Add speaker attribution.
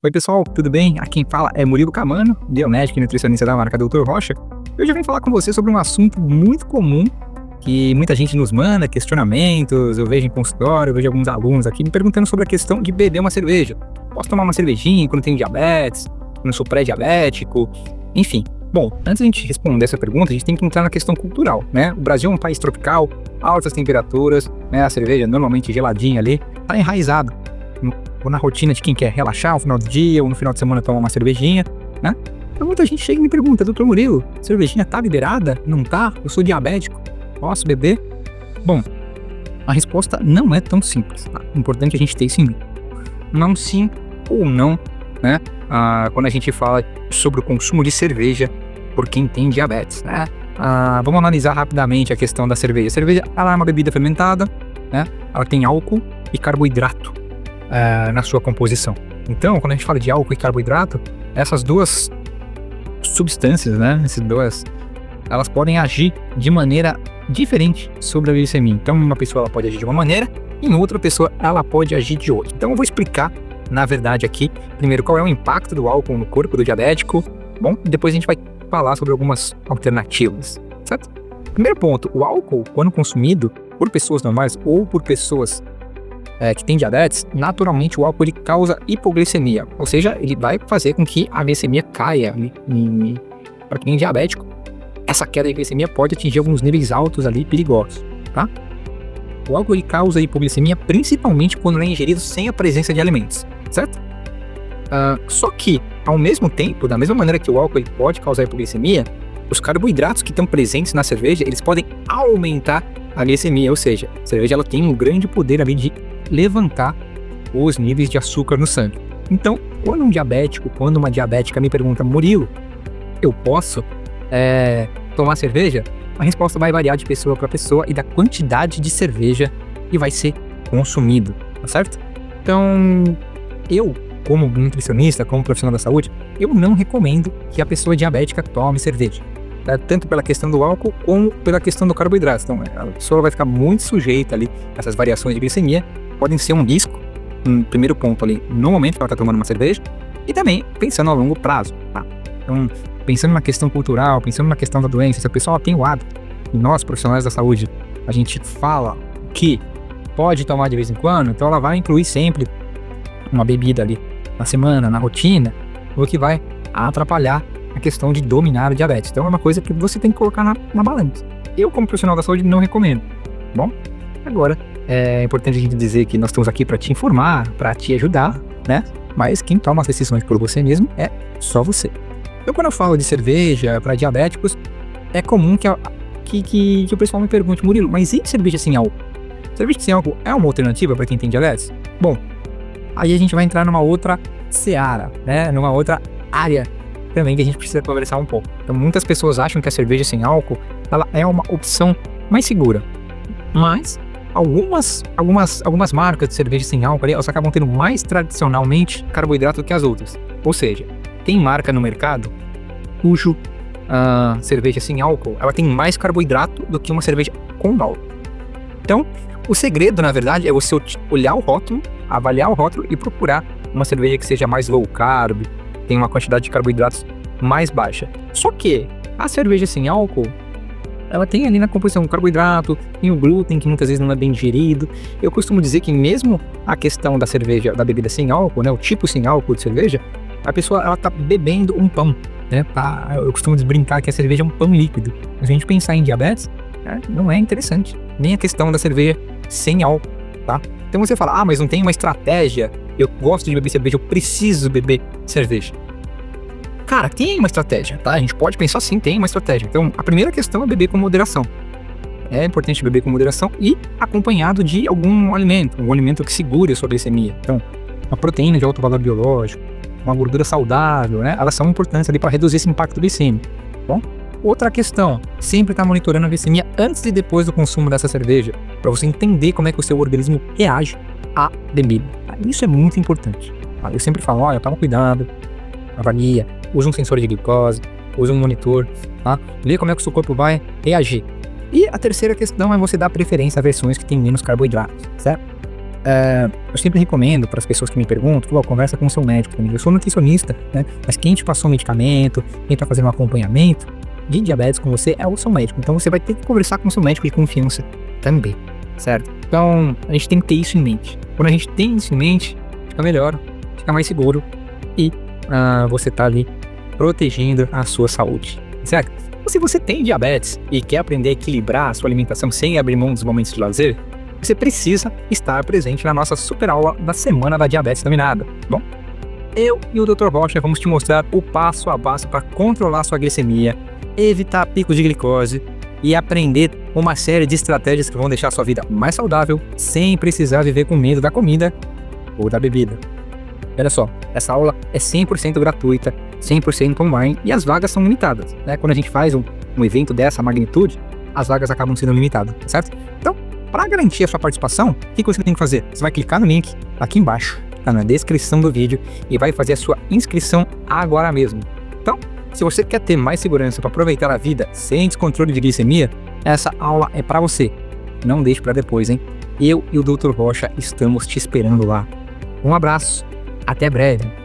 Speaker 1: Oi pessoal, tudo bem? Aqui quem fala é Murilo Camano, biomédico e nutricionista da marca Dr. Rocha. Eu já vim falar com você sobre um assunto muito comum que muita gente nos manda, questionamentos, eu vejo em consultório, eu vejo alguns alunos aqui me perguntando sobre a questão de beber uma cerveja. Posso tomar uma cervejinha quando tenho diabetes, quando sou pré-diabético, enfim. Bom, antes de a gente responder essa pergunta, a gente tem que entrar na questão cultural, né? O Brasil é um país tropical, altas temperaturas, né? A cerveja normalmente geladinha ali, tá enraizado ou na rotina de quem quer relaxar no final do dia, ou no final de semana tomar uma cervejinha, né? Então muita gente chega e me pergunta, doutor Murilo, cervejinha tá liberada? Não tá? Eu sou diabético, posso beber? Bom, a resposta não é tão simples, tá? É importante a gente ter isso em mente. Não sim ou não, né? Quando a gente fala sobre o consumo de cerveja por quem tem diabetes, né? Vamos analisar rapidamente a questão da cerveja. A cerveja, ela é uma bebida fermentada, né? Ela tem álcool e carboidrato na sua composição. Então, quando a gente fala de álcool e carboidrato, essas duas substâncias, né? Elas podem agir de maneira diferente sobre a glicemia. Então, uma pessoa ela pode agir de uma maneira, e em outra pessoa ela pode agir de outra. Então, eu vou explicar, na verdade, aqui, primeiro, qual é o impacto do álcool no corpo do diabético. Bom, depois a gente vai falar sobre algumas alternativas, certo? Primeiro ponto, o álcool, quando consumido por pessoas normais ou por pessoas que têm diabetes, naturalmente o álcool ele causa hipoglicemia, ou seja, ele vai fazer com que a glicemia caia. Para quem é diabético, essa queda de glicemia pode atingir alguns níveis altos ali, perigosos, tá? O álcool ele causa hipoglicemia principalmente quando é ingerido sem a presença de alimentos, certo? Só que, ao mesmo tempo, da mesma maneira que o álcool ele pode causar hipoglicemia, os carboidratos que estão presentes na cerveja, eles podem aumentar a glicemia, ou seja, a cerveja ela tem um grande poder ali de levantar os níveis de açúcar no sangue. Então, quando um diabético, quando uma diabética me pergunta, Murilo, eu posso tomar cerveja? A resposta vai variar de pessoa para pessoa e da quantidade de cerveja que vai ser consumido, tá certo? Então, eu, como nutricionista, como profissional da saúde, eu não recomendo que a pessoa diabética tome cerveja, tá? Tanto pela questão do álcool como pela questão do carboidrato. Então, a pessoa vai ficar muito sujeita ali a essas variações de glicemia, podem ser um risco, primeiro ponto ali, no momento que ela está tomando uma cerveja, e também pensando a longo prazo, tá? Então, pensando na questão cultural, pensando na questão da doença, se a pessoa tem o hábito, e nós, profissionais da saúde, a gente fala que pode tomar de vez em quando, então ela vai incluir sempre uma bebida ali na semana, na rotina, o que vai atrapalhar a questão de dominar o diabetes. Então é uma coisa que você tem que colocar na balança. Eu, como profissional da saúde, não recomendo. Bom, agora é importante a gente dizer que nós estamos aqui para te informar, para te ajudar, né? Mas quem toma as decisões por você mesmo é só você. Então, quando eu falo de cerveja para diabéticos, é comum que o pessoal me pergunte, Murilo, mas e cerveja sem álcool? Cerveja sem álcool é uma alternativa para quem tem diabetes? Bom, aí a gente vai entrar numa outra seara, né? Numa outra área também que a gente precisa conversar um pouco. Então, muitas pessoas acham que a cerveja sem álcool ela é uma opção mais segura, mas algumas marcas de cerveja sem álcool elas acabam tendo mais tradicionalmente carboidrato do que as outras. Ou seja, tem marca no mercado cujo cerveja sem álcool ela tem mais carboidrato do que uma cerveja com álcool. Então, o segredo, na verdade, é você olhar o rótulo, avaliar o rótulo e procurar uma cerveja que seja mais low carb, tem uma quantidade de carboidratos mais baixa. Só que a cerveja sem álcool ela tem ali na composição o carboidrato, tem o glúten que muitas vezes não é bem digerido. Eu costumo dizer que mesmo a questão da cerveja, da bebida sem álcool, né, o tipo sem álcool de cerveja, a pessoa ela tá bebendo um pão, né? Eu costumo brincar que a cerveja é um pão líquido. Se a gente pensar em diabetes, não é interessante. Nem a questão da cerveja sem álcool, tá? Então você fala, mas não tem uma estratégia, eu gosto de beber cerveja, eu preciso beber cerveja. Cara, tem uma estratégia, tá? A gente pode pensar sim, tem uma estratégia. Então, a primeira questão é beber com moderação. É importante beber com moderação e acompanhado de algum alimento que segure a sua glicemia. Então, uma proteína de alto valor biológico, uma gordura saudável, né? Elas são importantes ali para reduzir esse impacto glicêmico, bom? Outra questão, sempre estar monitorando a glicemia antes e depois do consumo dessa cerveja, para você entender como é que o seu organismo reage à bebida. Isso é muito importante. Eu sempre falo, olha, toma cuidado, avalia, usa um sensor de glicose, usa um monitor, tá? Vê como é que o seu corpo vai reagir. E a terceira questão é você dar preferência a versões que têm menos carboidratos, certo? eu sempre recomendo para as pessoas que me perguntam, conversa com o seu médico também. Eu sou nutricionista, né? Mas quem te passou o medicamento, quem tá fazendo um acompanhamento de diabetes com você é o seu médico. Então você vai ter que conversar com o seu médico de confiança também, certo? Então a gente tem que ter isso em mente. Quando a gente tem isso em mente, fica melhor, fica mais seguro e você tá ali protegendo a sua saúde, certo? Então, se você tem diabetes e quer aprender a equilibrar a sua alimentação sem abrir mão dos momentos de lazer, você precisa estar presente na nossa super aula da Semana da Diabetes Dominada, tá bom? Eu e o Dr. Rocha vamos te mostrar o passo a passo para controlar sua glicemia, evitar picos de glicose e aprender uma série de estratégias que vão deixar a sua vida mais saudável sem precisar viver com medo da comida ou da bebida. Olha só, essa aula é 100% gratuita, 100% online e as vagas são limitadas, né? Quando a gente faz um evento dessa magnitude, as vagas acabam sendo limitadas, certo? Então, para garantir a sua participação, o que você tem que fazer? Você vai clicar no link aqui embaixo, tá na descrição do vídeo, e vai fazer a sua inscrição agora mesmo. Então, se você quer ter mais segurança para aproveitar a vida sem descontrole de glicemia, essa aula é para você. Não deixe para depois, hein? Eu e o Dr. Rocha estamos te esperando lá. Um abraço, até breve.